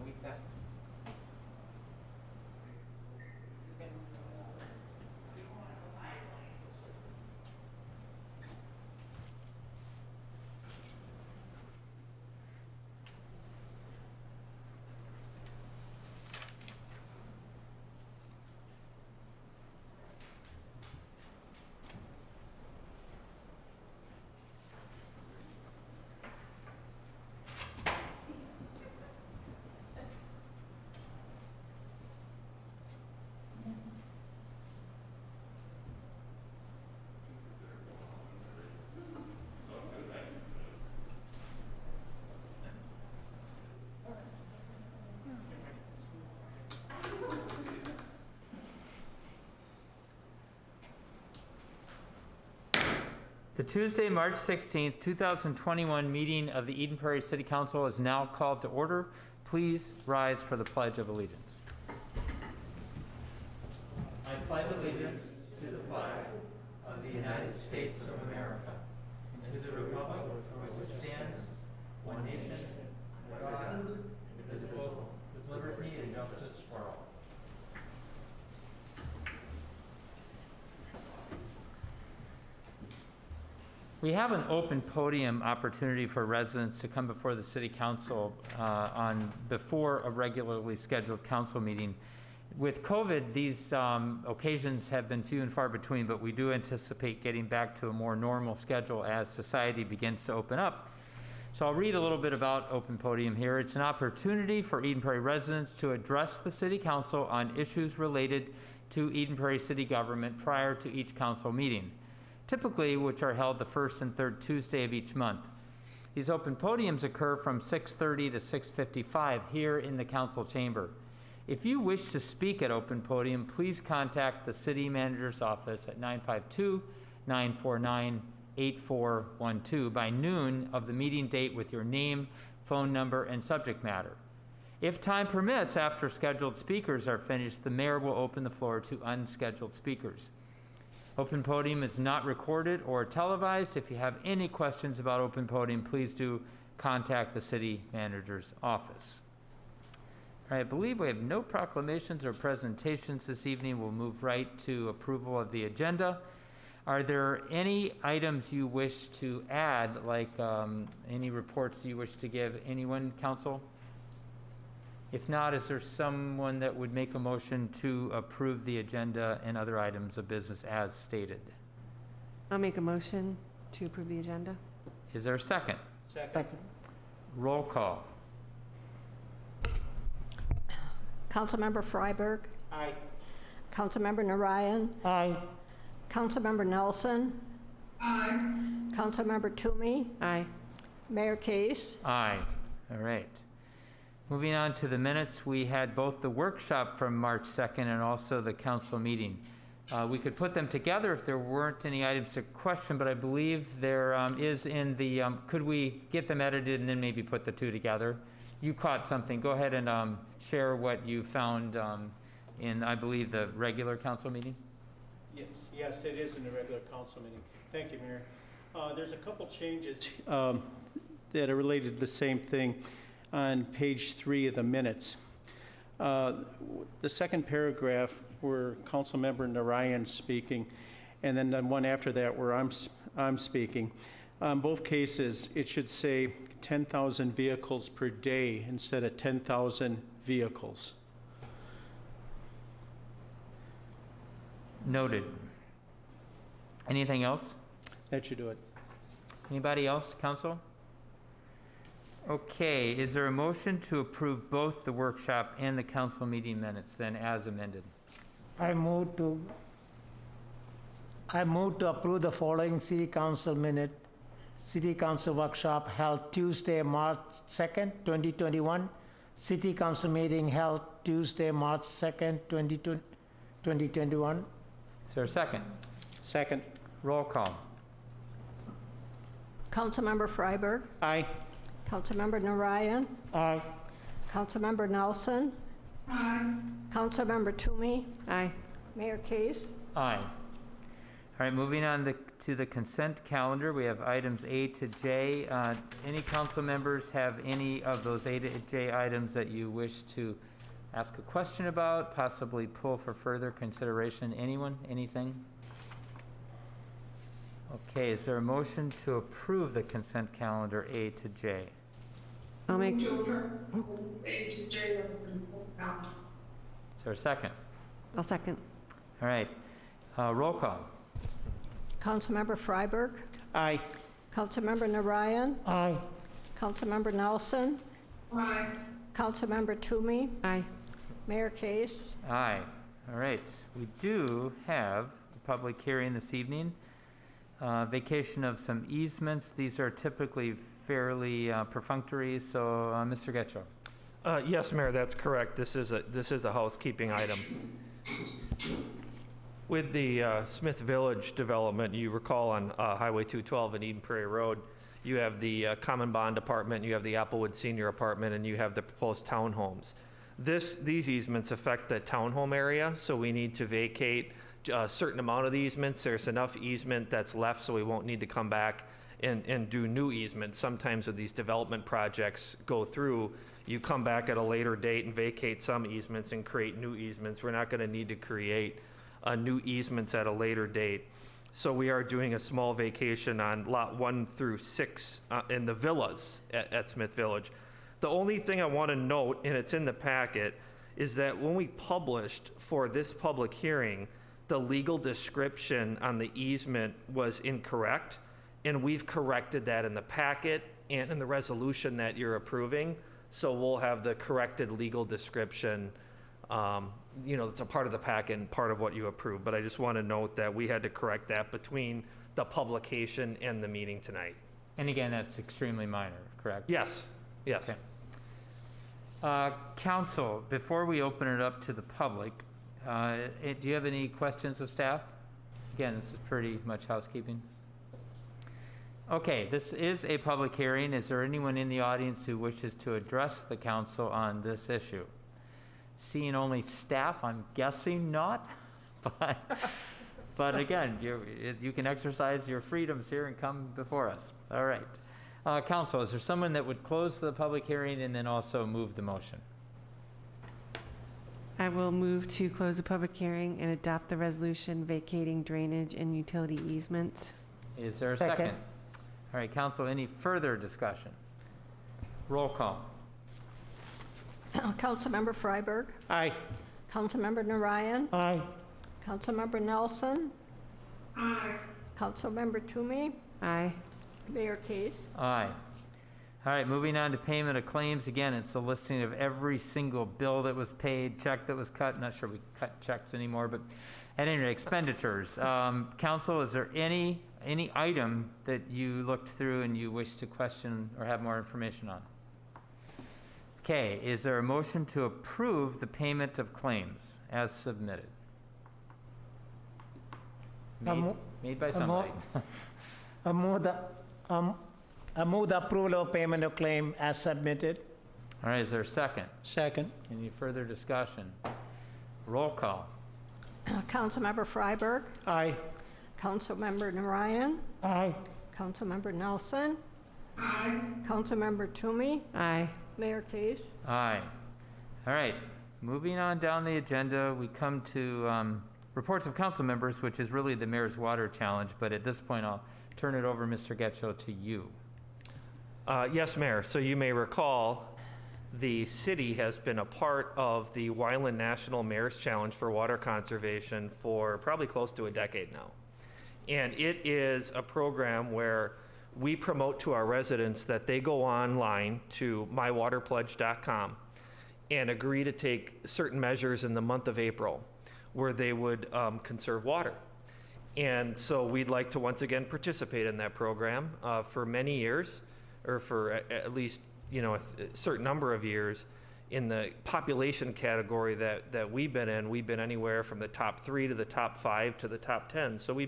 we set? The Tuesday, March 16th, 2021 meeting of the Eden Prairie City Council is now called to order. Please rise for the Pledge of Allegiance. I pledge allegiance to the flag of the United States of America and to the republic for which it stands, one nation, under God, indivisible, with liberty and justice for all. We have an open podium opportunity for residents to come before the City Council before a regularly scheduled council meeting. With COVID, these occasions have been few and far between, but we do anticipate getting back to a more normal schedule as society begins to open up. So I'll read a little bit about open podium here. It's an opportunity for Eden Prairie residents to address the City Council on issues related to Eden Prairie City government prior to each council meeting, typically which are held the first and third Tuesday of each month. These open podiums occur from 6:30 to 6:55 here in the council chamber. If you wish to speak at open podium, please contact the city manager's office at 952-949-8412 by noon of the meeting date with your name, phone number, and subject matter. If time permits, after scheduled speakers are finished, the mayor will open the floor to unscheduled speakers. Open podium is not recorded or televised. If you have any questions about open podium, please do contact the city manager's office. All right, I believe we have no proclamations or presentations this evening. We'll move right to approval of the agenda. Are there any items you wish to add, like any reports you wish to give? Anyone, council? If not, is there someone that would make a motion to approve the agenda and other items of business as stated? I'll make a motion to approve the agenda. Is there a second? Second. Roll call. Councilmember Freiberg. Aye. Councilmember Narayan. Aye. Councilmember Nelson. Aye. Councilmember Toomey. Aye. Mayor Case. Aye. All right. Moving on to the minutes, we had both the workshop from March 2nd and also the council meeting. We could put them together if there weren't any items to question, but I believe there is in the, could we get them edited and then maybe put the two together? You caught something. Go ahead and share what you found in, I believe, the regular council meeting. Yes, it is in the regular council meeting. Thank you, Mayor. There's a couple changes that are related to the same thing on page 3 of the minutes. The second paragraph where Councilmember Narayan speaking, and then the one after that where I'm speaking. Both cases, it should say 10,000 vehicles per day instead of 10,000 vehicles. Noted. Anything else? That should do it. Anybody else, council? Okay, is there a motion to approve both the workshop and the council meeting minutes then as amended? I move to approve the following city council workshop held Tuesday, March 2nd, 2021. City council meeting held Tuesday, March 2nd, 2021. Is there a second? Second. Roll call. Councilmember Freiberg. Aye. Councilmember Narayan. Aye. Councilmember Nelson. Aye. Councilmember Toomey. Aye. Mayor Case. Aye. All right, moving on to the consent calendar, we have items A to J. Any council members have any of those A to J items that you wish to ask a question about, possibly pull for further consideration? Anyone, anything? Okay, is there a motion to approve the consent calendar A to J? I'll make, Is there a second? I'll second. All right, roll call. Councilmember Freiberg, Aye. Councilmember Narayan, Aye. Councilmember Nelson, Councilmember Toomey, Aye. Mayor Case. Aye. All right, we do have a public hearing this evening. Vacation of some easements. These are typically fairly perfunctory, so Mr. Getchell. Yes, Mayor, that's correct. This is a housekeeping item. With the Smith Village development, you recall on Highway 212 and Eden Prairie Road, you have the Common Bond Apartment, you have the Applewood Senior Apartment, and you have the proposed townhomes. These easements affect the townhome area, so we need to vacate a certain amount of the easements. There's enough easement that's left, so we won't need to come back and do new easements. Sometimes when these development projects go through, you come back at a later date and vacate some easements and create new easements. We're not going to need to create new easements at a later date. So we are doing a small vacation on lot 1 through 6 in the villas at Smith Village. The only thing I want to note, and it's in the packet, is that when we published for this public hearing, the legal description on the easement was incorrect, and we've corrected that in the packet and in the resolution that you're approving. So we'll have the corrected legal description. It's a part of the packet and part of what you approved, but I just want to note that we had to correct that between the publication and the meeting tonight. And again, that's extremely minor, correct? Yes, yes. Okay. Council, before we open it up to the public, do you have any questions of staff? Again, this is pretty much housekeeping. Okay, this is a public hearing. Is there anyone in the audience who wishes to address the council on this issue? Seeing only staff, I'm guessing not, but again, you can exercise your freedoms here and come before us. All right. Council, is there someone that would close the public hearing and then also move the motion? I will move to close the public hearing and adopt the resolution vacating drainage and utility easements. Is there a Second. second? All right, council, any further discussion? Roll call. Councilmember Freiberg, Aye. Councilmember Narayan, Aye. Councilmember Nelson, Councilmember Toomey, Aye. Mayor Case. Aye. All right, moving on to payment of claims. Again, it's a listing of every single bill that was paid, check that was cut. Not sure we cut checks anymore, but at any rate, expenditures. Council, is there any item that you looked through and you wish to question or have more information on? Okay, is there a motion to approve the payment of claims as submitted? Made by somebody. I move the approval of payment of claim as submitted. All right, is there a second? Second. Any further discussion? Roll call. Councilmember Freiberg, Aye. Councilmember Narayan, Aye. Councilmember Nelson, Councilmember Toomey, Aye. Mayor Case. Aye. All right, moving on down the agenda, we come to reports of council members, which is really the mayor's water challenge, but at this point, I'll turn it over, Mr. Getchell, to you. Yes, Mayor. So you may recall the city has been a part of the Wyland National Mayor's Challenge for Water Conservation for probably close to a decade now. And it is a program where we promote to our residents that they go online to mywaterpledge.com and agree to take certain measures in the month of April where they would conserve water. And so we'd like to once again participate in that program for many years, or for at least a certain number of years. In the population category that we've been in, we've been anywhere from the top 3 to the top 5 to the top 10. So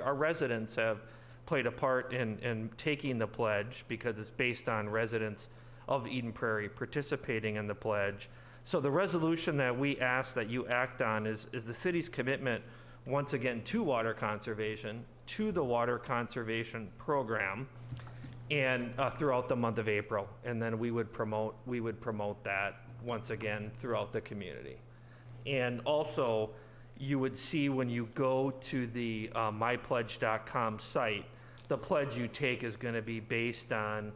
our residents have played a part in taking the pledge because it's based on residents of Eden Prairie participating in the pledge. So the resolution that we ask that you act on is the city's commitment once again to water conservation, to the water conservation program, and throughout the month of April. And then we would promote that once again throughout the community. And also, you would see when you go to the mypledge.com site, the pledge you take is going to be based on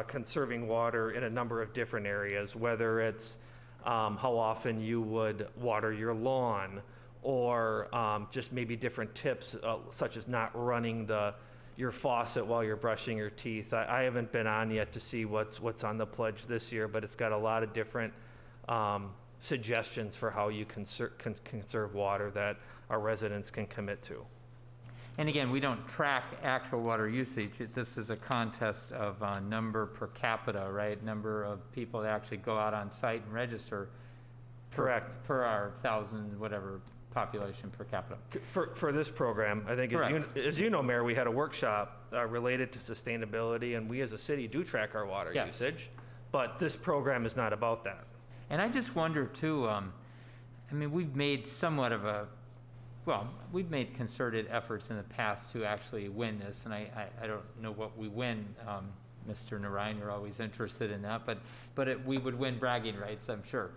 conserving water in a number of different areas, whether it's how often you would water your lawn, or just maybe different tips, such as not running your faucet while you're brushing your teeth. I haven't been on yet to see what's on the pledge this year, but it's got a lot of different suggestions for how you conserve water that our residents can commit to. And again, we don't track actual water usage. This is a contest of number per capita, right? Number of people that actually go out on site and register. Correct. Per our 1,000, whatever, population per capita. For this program, I think, as you know, Mayor, we had a workshop related to sustainability, and we as a city do track our water Yes. usage, but this program is not about that. And I just wonder too, I mean, we've made somewhat of we've made concerted efforts in the past to actually win this, and I don't know what we win. Mr. Narayan, you're always interested in that, but we would win bragging rights, I'm sure.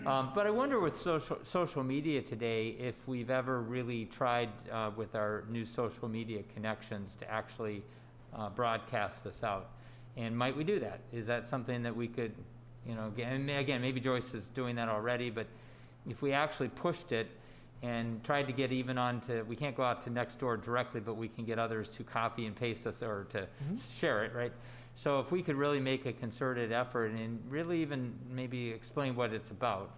But I wonder with social media today if we've ever really tried with our new social media connections to actually broadcast this out. And might we do that? Is that something that we could, and again, maybe Joyce is doing that already, but if we actually pushed it and tried to get even we can't go out to next door directly, but we can get others to copy and paste us or to share it, right? So if we could really make a concerted effort and really even maybe explain what it's about,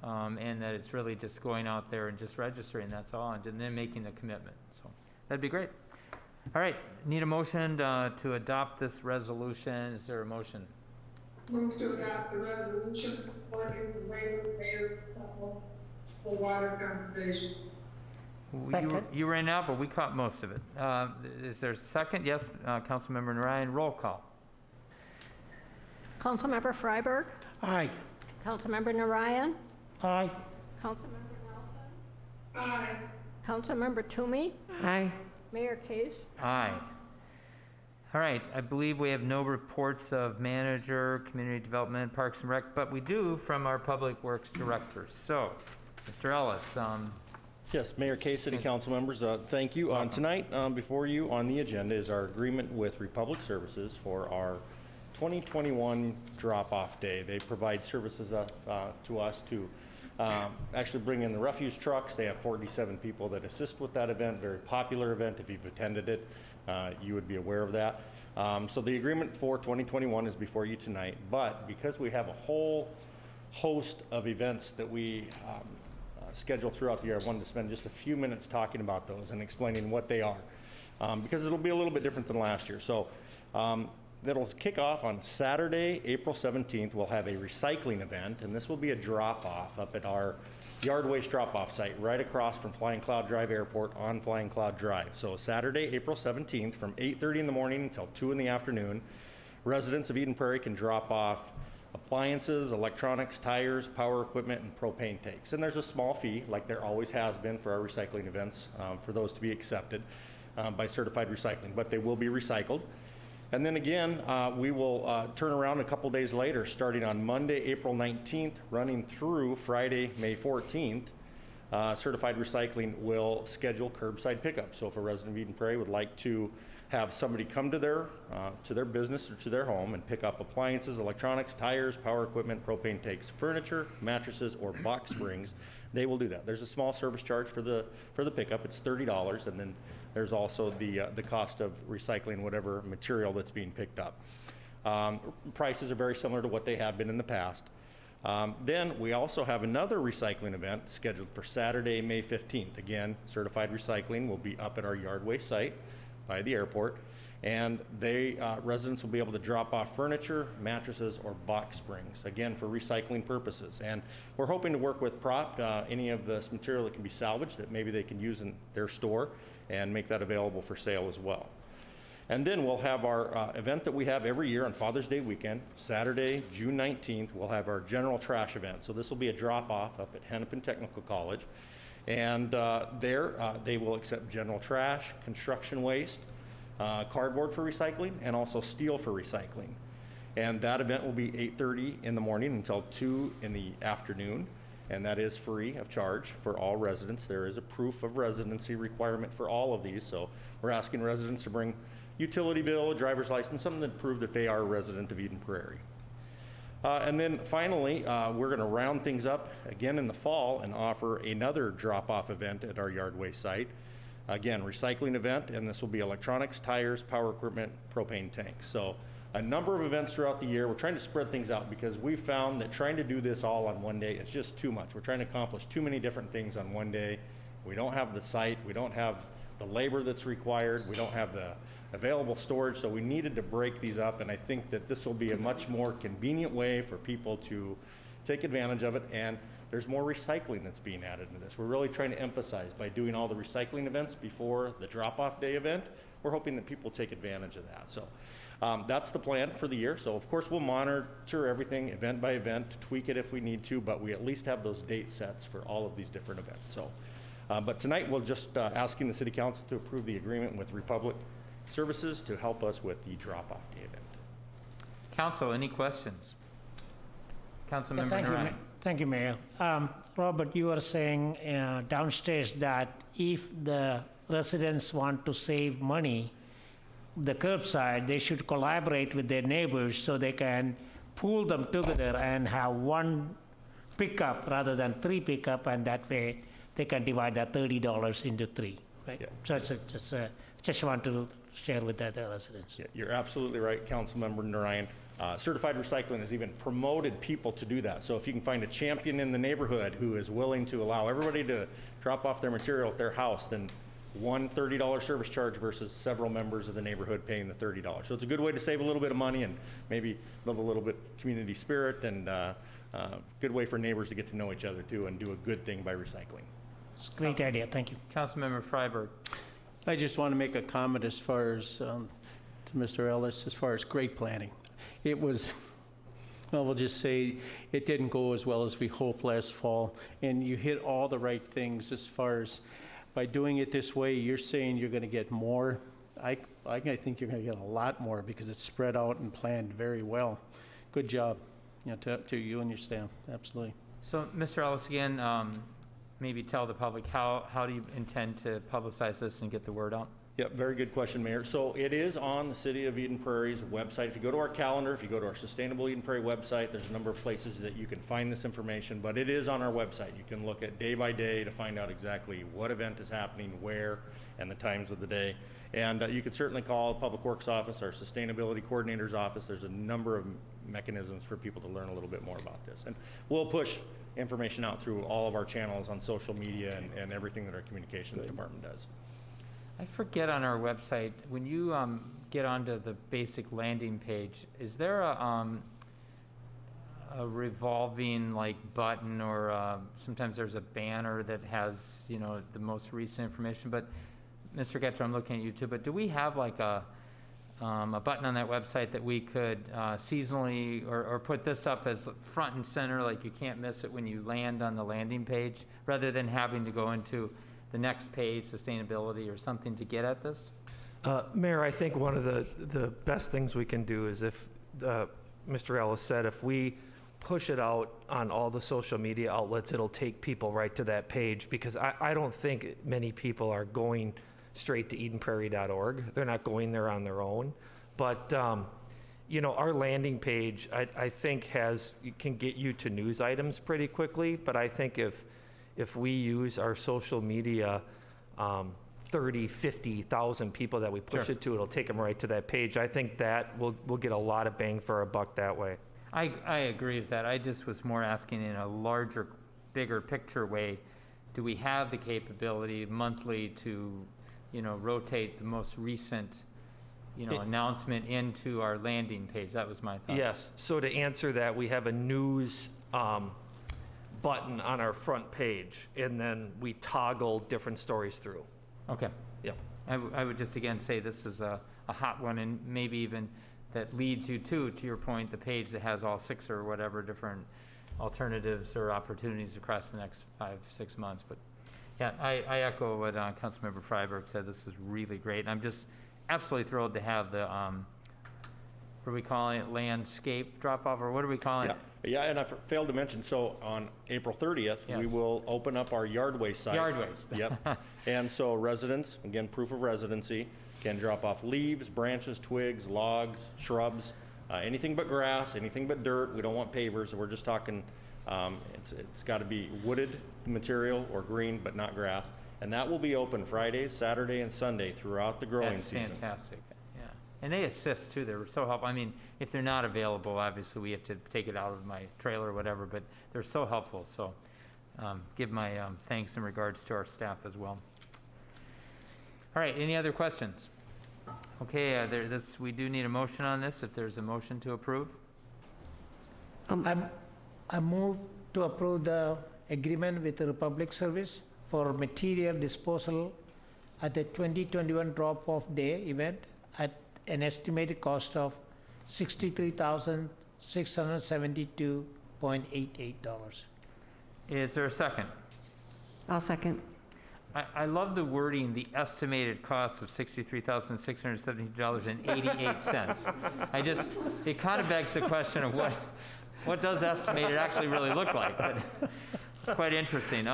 and that it's really just going out there and just registering, that's all, and then making the commitment. So that'd be great. All right, need a motion to adopt this resolution. Is there a motion? Move to adopt the resolution supporting the waiver mayor for water conservation. Second. You ran out, but we caught most of it. Is there a second? Yes, Councilmember Narayan, roll call. Councilmember Freiberg, Aye. Councilmember Narayan, Aye. Councilmember Nelson, Aye. Councilmember Toomey, Aye. Mayor Case. Aye. All right, I believe we have no reports of manager, community development, parks and rec, but we do from our public works directors. So, Mr. Ellis, Yes, Mayor Kay, City Council members, thank you. Tonight, before you on the agenda is our agreement with Republic Services for our 2021 drop-off day. They provide services to us to actually bring in the refuse trucks. They have 47 people that assist with that event, very popular event. If you've attended it, you would be aware of that. So the agreement for 2021 is before you tonight, but because we have a whole host of events that we scheduled throughout the year, I wanted to spend just a few minutes talking about those and explaining what they are, because it'll be a little bit different than last year. So that'll kick off on Saturday, April 17th. We'll have a recycling event, and this will be a drop-off up at our yard waste drop-off site right across from Flying Cloud Drive Airport on Flying Cloud Drive. So Saturday, April 17th from 8:30 in the morning until 2 in the afternoon, residents of Eden Prairie can drop off appliances, electronics, tires, power equipment, and propane tanks. And there's a small fee, like there always has been for our recycling events, for those to be accepted by certified recycling, but they will be recycled. And then again, we will turn around a couple days later, starting on Monday, April 19th, running through Friday, May 14th. Certified recycling will schedule curbside pickup. So if a resident of Eden Prairie would like to have somebody come to their business or to their home and pick up appliances, electronics, tires, power equipment, propane tanks, furniture, mattresses, or box springs, they will do that. There's a small service charge for the pickup. It's $30, and then there's also the cost of recycling whatever material that's being picked up. Prices are very similar to what they have been in the past. Then we also have another recycling event scheduled for Saturday, May 15th. Again, certified recycling will be up at our yard waste site by the airport, and residents will be able to drop off furniture, mattresses, or box springs, again for recycling purposes. And we're hoping to work with Prop, any of this material that can be salvaged that maybe they can use in their store, and make that available for sale as well. And then we'll have our event that we have every year on Father's Day weekend, Saturday, June 19th, we'll have our general trash event. So this will be a drop-off up at Hennepin Technical College. And there, they will accept general trash, construction waste, cardboard for recycling, and also steel for recycling. And that event will be 8:30 in the morning until 2 in the afternoon, and that is free of charge for all residents. There is a proof of residency requirement for all of these, so we're asking residents to bring utility bill, a driver's license, something to prove that they are a resident of Eden Prairie. And then finally, we're going to round things up again in the fall and offer another drop-off event at our yard waste site. Again, recycling event, and this will be electronics, tires, power equipment, propane tanks. So a number of events throughout the year. We're trying to spread things out because we found that trying to do this all on one day is just too much. We're trying to accomplish too many different things on one day. We don't have the site, we don't have the labor that's required, we don't have the available storage, so we needed to break these up, and I think that this will be a much more convenient way for people to take advantage of it, and there's more recycling that's being added to this. We're really trying to emphasize by doing all the recycling events before the drop-off day event, we're hoping that people take advantage of that. So that's the plan for the year. So of course we'll monitor everything event by event, tweak it if we need to, but we at least have those date sets for all of these different events. So, but tonight we'll just asking the City Council to approve the agreement with Republic Services to help us with the drop-off day event. Council, any questions? Councilmember Thank you, Narayan. thank you, Mayor. Robert, you were saying downstairs that if the residents want to save money, the curbside, they should collaborate with their neighbors so they can pool them together and have one pickup rather than 3 pickup, and that way they can divide that $30 into 3, right? Yeah. So it's just want to share with the other residents. Yeah, you're absolutely right, Councilmember Narayan. Certified Recycling has even promoted people to do that. So if you can find a champion in the neighborhood who is willing to allow everybody to drop off their material at their house, then one $30 service charge versus several members of the neighborhood paying the $30. So it's a good way to save a little bit of money and maybe build a little bit community spirit, and good way for neighbors to get to know each other too and do a good thing by recycling. It's a great idea, thank you. Councilmember Freiberg. I just want to make a comment as far as, to Mr. Ellis, as far as great planning. It was, well, we'll just say it didn't go as well as we hoped last fall, and you hit all the right things as far as, by doing it this way, you're saying you're going to get more. I think you're going to get a lot more because it's spread out and planned very well. Good job, to you and your staff, absolutely. So, Mr. Ellis, again, maybe tell the public, how do you intend to publicize this and get the word out? Yep, very good question, Mayor. So it is on the City of Eden Prairie's website. If you go to our calendar, if you go to our Sustainable Eden Prairie website, there's a number of places that you can find this information, but it is on our website. You can look at day by day to find out exactly what event is happening, where, and the times of the day. And you can certainly call the Public Works Office, our Sustainability Coordinator's Office. There's a number of mechanisms for people to learn a little bit more about this. And we'll push information out through all of our channels on social media and everything that our communications department does. I forget on our website, when you get onto the basic landing page, is there a revolving like button, or sometimes there's a banner that has, the most recent information? But Mr. Getcher, I'm looking at you too, but do we have like a button on that website that we could seasonally or put this up as front and center, like you can't miss it when you land on the landing page, rather than having to go into the next page, sustainability or something, to get at this? Mayor, I think one of the best things we can do is, if Mr. Ellis said, if we push it out on all the social media outlets, it'll take people right to that page, because I don't think many people are going straight to EdenPrairie.org. They're not going there on their own. But, our landing page, I think can get you to news items pretty quickly, but I think if we use our social media, 30, 50,000 people that we push it to, it'll take them right to that page. I think that we'll get a lot of bang for our buck that way. I agree with that. I just was more asking in a larger, bigger picture way, do we have the capability monthly to, rotate the most recent, announcement into our landing page? That was my thought. Yes, so to answer that, we have a news button on our front page, and then we toggle different stories through. Okay. Yep. I would just again say this is a hot one, and maybe even that leads you to your point, the page that has all 6 or whatever different alternatives or opportunities across the next 5-6 months. But Yeah, I echo what Councilmember Freiberg said. This is really great. I'm just absolutely thrilled to have the, what are we calling it, landscape drop-off, or what are we calling Yeah, it? yeah, and I failed to mention, so on April 30th, we Yes. will open up our yard waste site. Yard waste. Yep. And so residents, again, proof of residency, can drop off leaves, branches, twigs, logs, shrubs, anything but grass, anything but dirt. We don't want pavers. We're just talking, it's got to be wooded material or green, but not grass. And that will be open Fridays, Saturday, and Sunday throughout the growing That's season. fantastic, yeah. And they assist too, they're so helpful. I mean, if they're not available, obviously we have to take it out of my trailer or whatever, but they're so helpful, so give my thanks in regards to our staff as well. All right, any other questions? Okay, we do need a motion on this, if there's a motion to approve. I move to approve the agreement with the Republic Service for material disposal at the 2021 drop-off day event at an estimated cost of $63,672.88. Is there a second? I'll second. I love the wording, the estimated cost of $63,672.88. It kind of begs the question of what does estimated actually really look like? But it's quite interesting.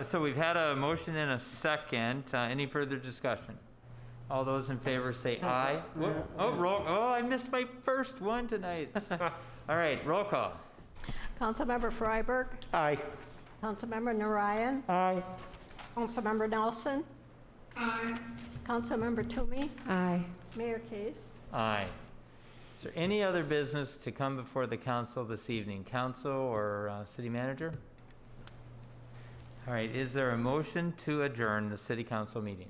So we've had a motion and a second. Any further discussion? All those in favor say aye. I missed my first one tonight. All right, roll call. Councilmember Freiberg, Aye. Councilmember Narayan, Aye. Councilmember Nelson, Aye. Councilmember Toomey, Aye. Mayor Case. Aye. Is there any other business to come before the council this evening? Council or city manager? All right, is there a motion to adjourn the city council meeting?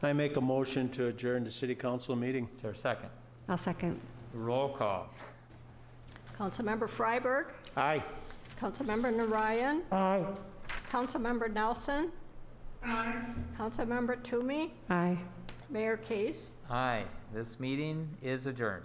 I make a motion to adjourn the city council meeting. Is there a second? I'll second. Roll call. Councilmember Freiberg, Aye. Councilmember Narayan, Aye. Councilmember Nelson, Aye. Councilmember Toomey, Aye. Mayor Case. Aye. This meeting is adjourned.